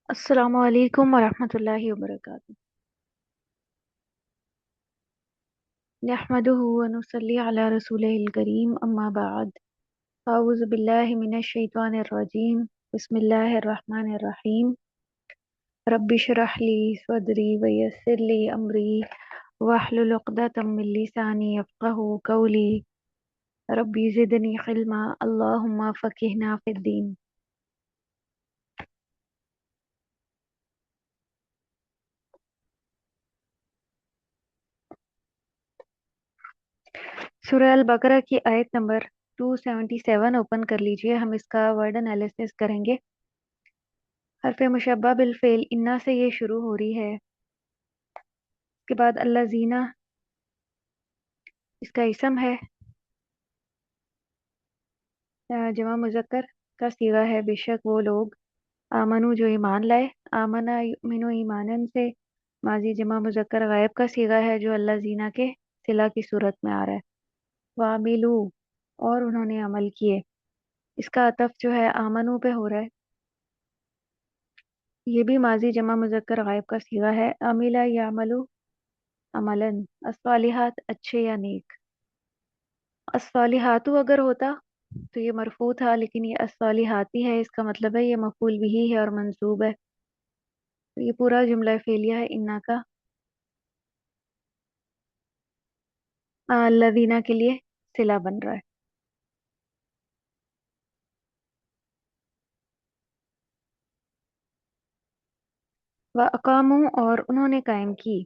अस्सलामु अलैकुम वरहमतुल्लाहि वबरकातुहू। नहमदुहु व नुसल्ली अला रसूलिहिल करीम अम्मा बाद। अऊज़ु बिल्लाहि मिनश शैतानिर रजीम। बिस्मिल्लाहिर रहमानिर रहीम। रब्बि इश्रह ली सदरी व यस्सिर ली अमरी वहलुल उक़दतम मिन लिसानी यफ़क़हू क़ौली। रब्बि ज़िदनी इल्मा अल्लाहुम्मा फ़क़िहना फ़िद्दीन। सूरह अल बकरा की आयत नंबर 277 ओपन कर लीजिए। हम इसका वर्ड एनालिसिस करेंगे। हरफ मुशब्बा बिल फ़ेल इन्ना से ये शुरू हो रही है। इसके बाद अल्लाज़ीना इसका इसम है, जमा मुज़क्कर का सीगा है, बेशक वो लोग। आमनु जो ईमान लाए, आमना युमिनु ईमानन से माजी जमा मुज़क्कर गायब का सीगा है जो अल्लाज़ीना के सिला की सूरत में आ रहा है। वामिलू और उन्होंने अमल किए, इसका अतफ जो है आमनु पे हो रहा है। ये भी माजी जमा मुज़क्कर गायब का सीगा है। अमिला यामलू अमलन, अस्सालिहात अच्छे या नेक। अस्सालिहातु अगर होता तो ये मरफू था, लेकिन ये अस्सालिहाती है, इसका मतलब है ये मफूल बिही है और मंसूब है। तो ये पूरा जुमला फेलिया है इन्ना का लदीना के लिए सिला बन रहा है। व अकामू और उन्होंने कायम की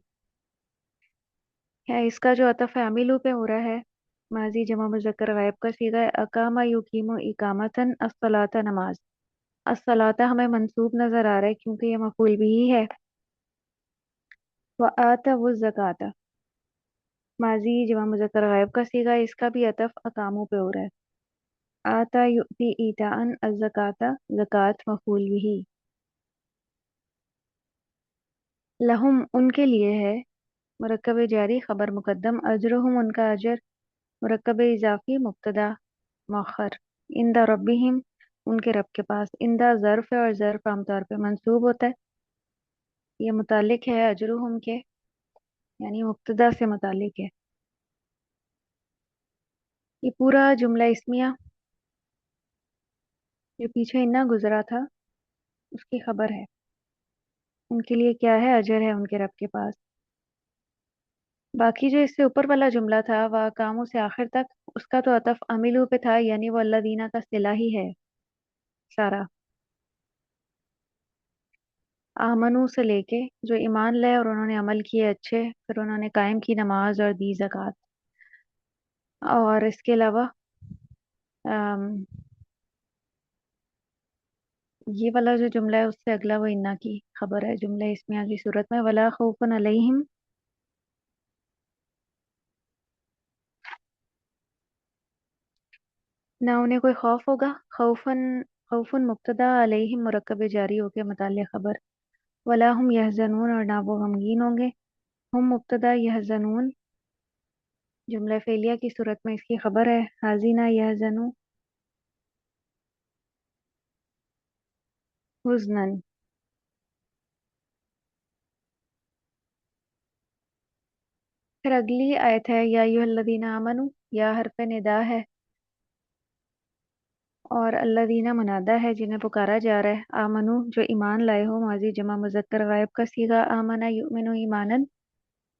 है, इसका जो अतफ है अमीलू पे हो रहा है। माजी जमा मुज़क्कर गायब का सीगा है। अकामा युकीमु इकामतन अस्सलाता नमाज। अस्सलाता हमें मंसूब नजर आ रहा है क्योंकि ये मफूल बिही है। व आता वो ज़काता माजी जमा मुज़क्कर गायब का सीगा है, इसका भी अतफ अकामू पे हो रहा है। आता युती ईतान अज़्ज़काता ज़कात मफूल बिही। लहुम उनके लिए है, मुरक्कब जारी खबर मुकद्दम। अजरुहुम उनका अजर, मुरक्कब इजाफी मुब्तदा मौखर। इंदा रब्बिहिम उनके रब के पास। इंदा ज़र्फ है और ज़र्फ आमतौर पे मंसूब होता है। ये मुतालिक है अजरुहुम के, यानी मुब्तदा से मुतालिक है। ये पूरा जुमला इस्मिया जो पीछे इन्ना गुजरा था उसकी खबर है। उनके लिए क्या है, अजर है उनके रब के पास। बाकी जो इससे ऊपर वाला जुमला था वह कामों से आखिर तक, उसका तो अतफ अमीलू पे था, यानी वो अल्लाह दीना का सिला ही है सारा। आमनू से लेके जो ईमान लाए और उन्होंने अमल किए अच्छे, फिर उन्होंने कायम की नमाज और दी ज़कात। और इसके अलावा अम, ये वाला जो जुमला है उससे अगला वो इन्ना की खबर है। जुमला इसमें की सूरत में वला खौफुन अलैहिम, ना उन्हें कोई खौफ होगा। खौफन खौफुन मुब्तदा, अलैहिम मुरक्कब जारी होके मुताल्लिक़ खबर। वला हुम यहज़नून और ना वो गमगीन होंगे। हम मुब्तदा, यहज़नून जुमला फेलिया की सूरत में इसकी खबर है। हाजिना यहज़नू हुज़नन। फिर अगली आयत है या अय्युहल्लज़ीना आमनू, या हरफ निदा है और अल्लज़ीना मुनादा है जिन्हें पुकारा जा रहा है। आमनु जो ईमान लाए हो, माजी जमा मुज़क्कर गायब का सीगा आमना युमिनु ईमानन।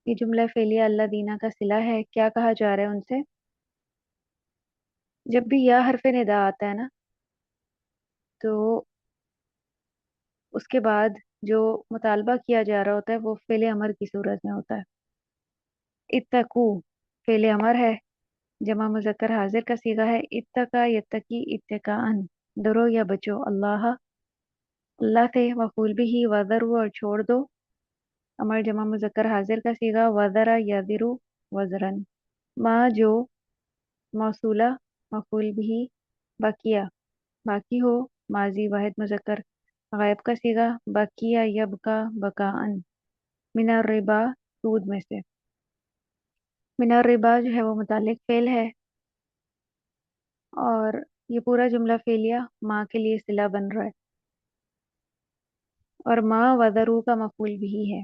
ये जुमला फेलिया अल्लज़ीना का सिला है। क्या कहा जा रहा है उनसे? जब भी या हरफ निदा आता है ना, तो उसके बाद जो मुतालबा किया जा रहा होता है वो फेले अमर की सूरत में होता है। इत्तकू फेले अमर है, जमा मुज़क्कर हाजिर का सीगा है। इत्तका यत्तकी इत्तकाअन, डरो या बचो। अल्लाह अल्लाह थे, मफूल भी ही वज़रु और छोड़ दो। अमर जमा मुज़क्कर हाजिर का सीगा वज़रा यज़िरु वज़रन। माँ जो मौसूला मफूल भी बकिया बाकी हो, माजी वाहिद मुज़क्कर गायब का सीगा बकिया यबका बकाअन। मिनर रिबा सूद में से। मिनर रिबा जो है वो मुतालिक फेल है और ये पूरा जुमला फेलिया माँ के लिए सिला बन रहा है। اور ما وذرو کا مفعول بھی ہے.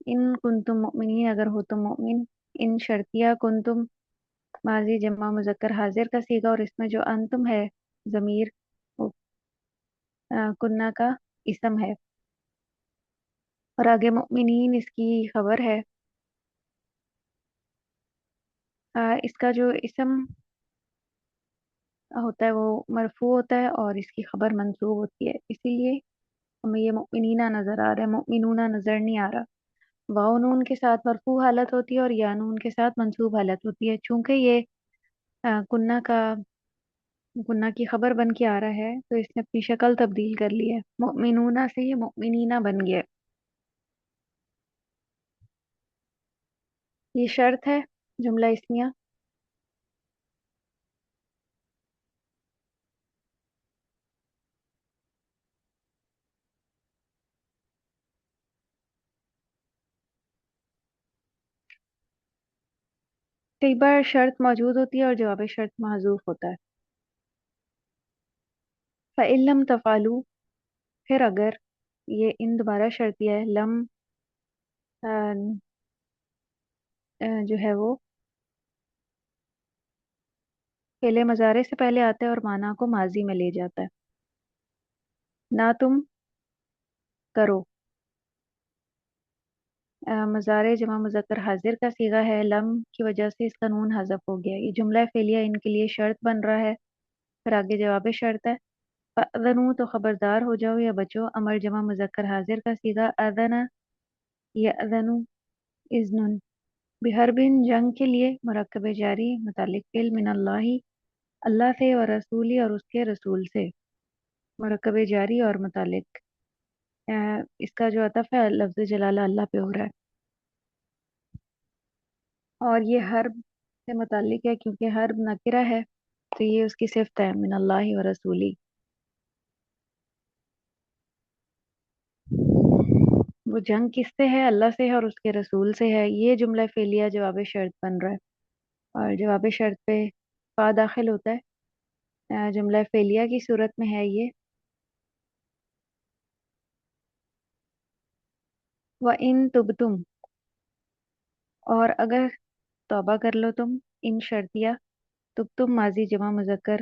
ان کنتم مؤمنین اگر ہو تم مؤمن. ان شرطیہ کنتم ماضی جمع مذکر حاضر کا صیغہ اور اس میں جو انتم ہے ضمیر وہ کنہ کا اسم ہے. اور آگے مؤمنین اس کی خبر ہے. اس کا جو اسم ہوتا ہے وہ مرفوع ہوتا ہے اور اس کی خبر منصوب ہوتی ہے، اسی لیے ہمیں یہ مؤمنینہ نظر آ رہا ہے، مؤمنونہ نظر نہیں آ رہا. واو نون کے ساتھ مرفوع حالت ہوتی ہے اور یا نون کے ساتھ منصوب حالت ہوتی ہے. چونکہ یہ کنہ کی خبر بن کے آ رہا ہے تو اس نے اپنی شکل تبدیل کر لی ہے، مؤمنونہ سے یہ مؤمنینہ بن گیا. یہ شرط ہے جملہ اسمیہ. کئی بار شرط موجود ہوتی ہے اور جواب شرط محذوف ہوتا ہے. فَإِن لَّمْ تَفْعَلُوا پھر اگر یہ ان دوبارہ شرطیہ ہے. لم جو ہے وہ فعل مضارع سے پہلے آتا ہے اور معنی کو ماضی میں لے جاتا ہے. نہ تم کرو مضارع جمع مذکر حاضر کا صیغہ ہے. لم کی وجہ سے اس کا نون حذف ہو گیا. یہ جملہ فعلیہ ان کے لیے شرط بن رہا ہے. پھر آگے جواب شرط ہے. فَأْذَنُوا تو خبردار ہو جاؤ یا بچو. امر جمع مذکر حاضر کا صیغہ اذن یأذن اذن. بحربن جنگ کے لیے مرکب جاری متعلق فعل من اللہ اللہ سے اور رسولی اور اس کے رسول سے. مرکب جاری اور متعلق اس کا جو عطف ہے لفظ جلالہ اللہ پہ ہو رہا ہے اور یہ حرب سے متعلق ہے کیونکہ حرب نکرہ ہے تو یہ اس کی صفت ہے من اللہ و رسولی. وہ جنگ کس سے ہے؟ اللہ سے ہے اور اس کے رسول سے ہے. یہ جملہ فعلیہ جواب شرط بن رہا ہے اور جواب شرط پہ فا داخل ہوتا ہے. جملہ فعلیہ کی صورت میں ہے یہ. وَإِن تُبْتُمْ اور اگر توبہ کر لو تم. ان شرطیہ تم ماضی جمع مذکر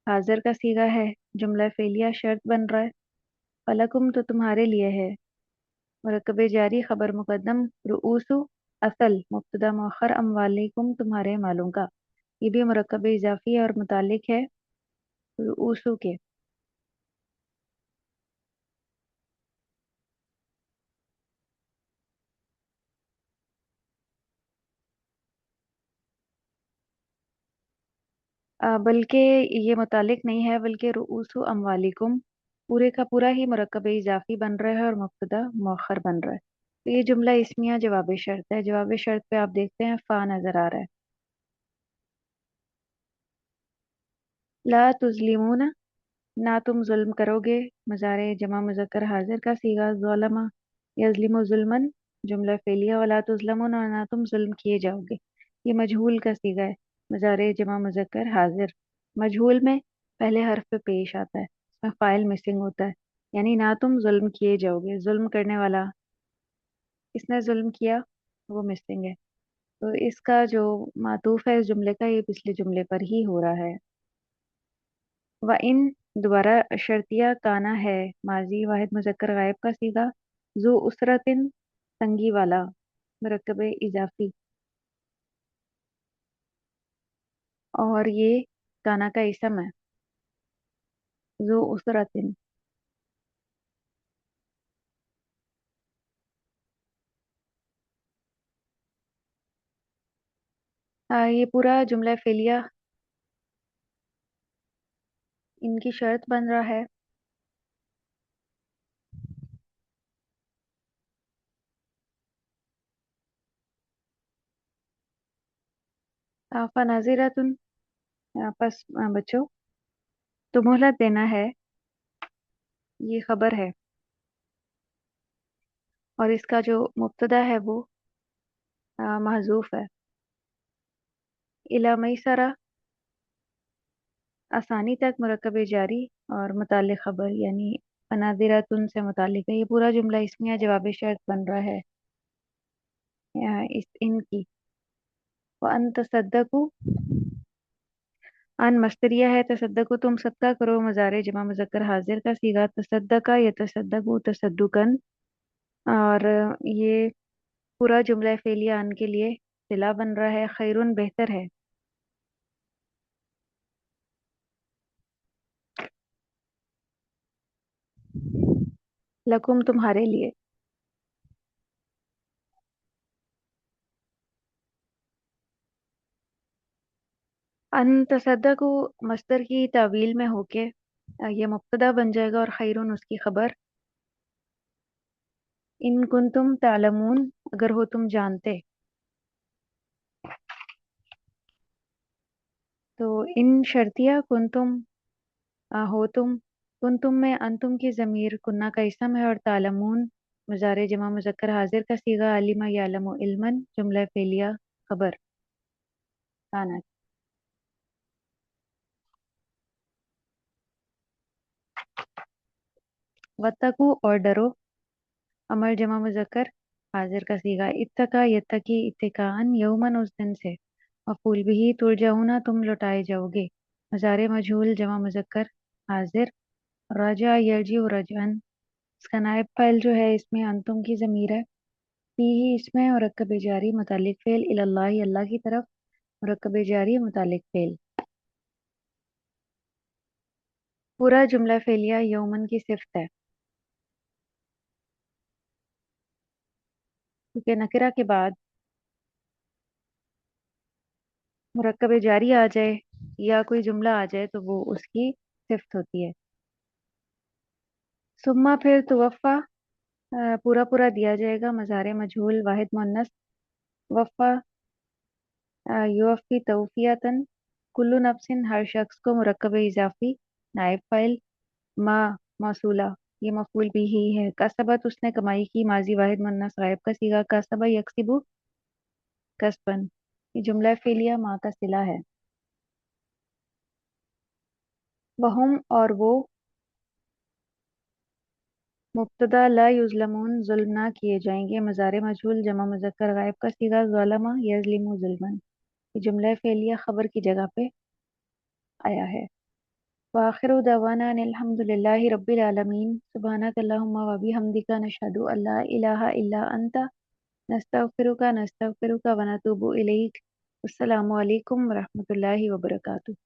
حاضر کا صیغہ ہے. جملہ فعلیہ شرط بن رہا ہے. فلکم تو تمہارے لیے ہے. مرکب جاری خبر مقدم رؤوس اصل مبتدا مؤخر اموالیکم تمہارے مالوں کا. یہ بھی مرکب اضافی اور متعلق ہے رؤوسو کے. بلکہ یہ متعلق نہیں ہے بلکہ رؤوس اموالکم پورے کا پورا ہی مرکب اضافی بن رہا ہے اور مبتدا مؤخر بن رہا ہے. تو یہ جملہ اسمیہ جواب شرط ہے. جواب شرط پہ آپ دیکھتے ہیں فا نظر آ رہا ہے. لا تظلمون نہ تم ظلم کرو گے. مضارع جمع مذکر حاضر کا صیغہ ظلم یظلم ظلمن جملہ فعلیہ. ولا تظلمون اور نہ تم ظلم کیے جاؤ گے. یہ مجہول کا صیغہ ہے. مضارع جمع مذکر حاضر. مجہول میں پہلے حرف پہ پیش آتا ہے. اس میں فاعل مسنگ ہوتا ہے یعنی نہ تم ظلم کیے جاؤ گے. ظلم کرنے والا اس نے ظلم کیا وہ مسنگ ہے. تو اس کا جو معطوف ہے اس جملے کا یہ پچھلے جملے پر ہی ہو رہا ہے. وَإِن دوبارہ شرطیہ کانا ہے ماضی واحد مذکر غائب کا صیغہ. ذو اسرتن تنگی والا مرکب اضافی اور یہ کانا کا اسم ہے ذو اسرتن. یہ پورا جملہ فعلیہ ان کی شرط بن رہا ہے. فناظرتن پس بچو تو مہلت دینا ہے. یہ خبر ہے اور اس کا جو مبتدا ہے وہ محذوف ہے. الی میسرہ آسانی تک مرکب جاری اور متعلق خبر یعنی फनादिरातुन से मुतालिक है। ये पूरा जुमला इसमिया जवाब शर्त बन रहा है इस इनकी। व अन तसद्दकु, अन मस्तरिया है, तसद्दकु तुम सदका करो, मज़ारे जमा मुज़क्कर हाजिर का सीगा, तसद्दका या तसद्दकु तसद्दुकन। और ये पूरा जुमला फेलिया अन के लिए सिला बन रहा है, खैरुन बेहतर है, लकुम तुम्हारे लिए। अन तसद्दकु मस्दर की तावील में होके ये मुब्तदा बन जाएगा और खैरुन उसकी खबर। इन कुंतुम तालमून, अगर हो तुम जानते। तो इन शर्तिया कुंतुम हो तुम। कुंतुम में अंतुम की ज़मीर कुन्ना का इसम है और तालमून मुज़ारे जमा मुज़क्कर हाजिर का सीगा, अलिमा यालमु इल्मन जुमला फेलिया खबर काना। वत्तकु और डरो, अमर जमा मुज़क्कर हाजिर का सीगा, इत्तका यत्तकी इत्तिकान यौमन उस दिन से, मफूल बिही तुरजाऊना तुम लौटाए जाओगे, मज़ारे मजहूल जमा मुज़क्कर हाजिर, राजा यरजी रजअन। इसका नायब फाइल जो है इसमें अंतुम की ज़मीर है, फीही इसमें मुरक्कब जारी मुतालिक फेल, इलल्लाही अल्लाह की तरफ मुरक्कब जारी मुतालिक फेल। पूरा जुमला फेलिया यौमन की सिफ्त है, क्योंकि नकिरा के बाद मुरक्कब जारी आ जाए या कोई जुमला आ जाए तो वो उसकी सिफ्त होती है। सुम्मा फिर तुवफ़ा पूरा पूरा दिया जाएगा, मज़ारे मजहूल वाहिद मुन्नस, वफ़ा युवफ़ी तौफ़ियतन, कुल्लु नफ्सिन हर शख्स को, मुरक्कब इजाफी नायब फाइल, मा मौसूला ये मफूल भी ही है, कसबत उसने कमाई की, माजी वाहिद मुन्नस गायब का सीगा, कसबा यकसिबु कसबन। ये जुमला फेलिया माँ का सिला है। वहुम और वो, मुब्तदा ला युज़लमून जुल्म ना किए जाएंगे, मज़ारे मजहूल जमा मुज़क्कर गायब का सीगा, ज़लमा यज़लिमु जुल्मन। ये जुमला फेलिया खबर की जगह पे आया है। वाखिरु दवाना अनिल हम्दुलिल्लाहि रब्बिल आलमीन, सुब्हानक अल्लाहुम्मा व बिहम्दिका, नशहदु अल्ला इलाहा इल्ला अंता, नस्तगफिरुका व नतूबु इलैक। अस्सलामु अलैकुम व रहमतुल्लाहि व बरकातुहू।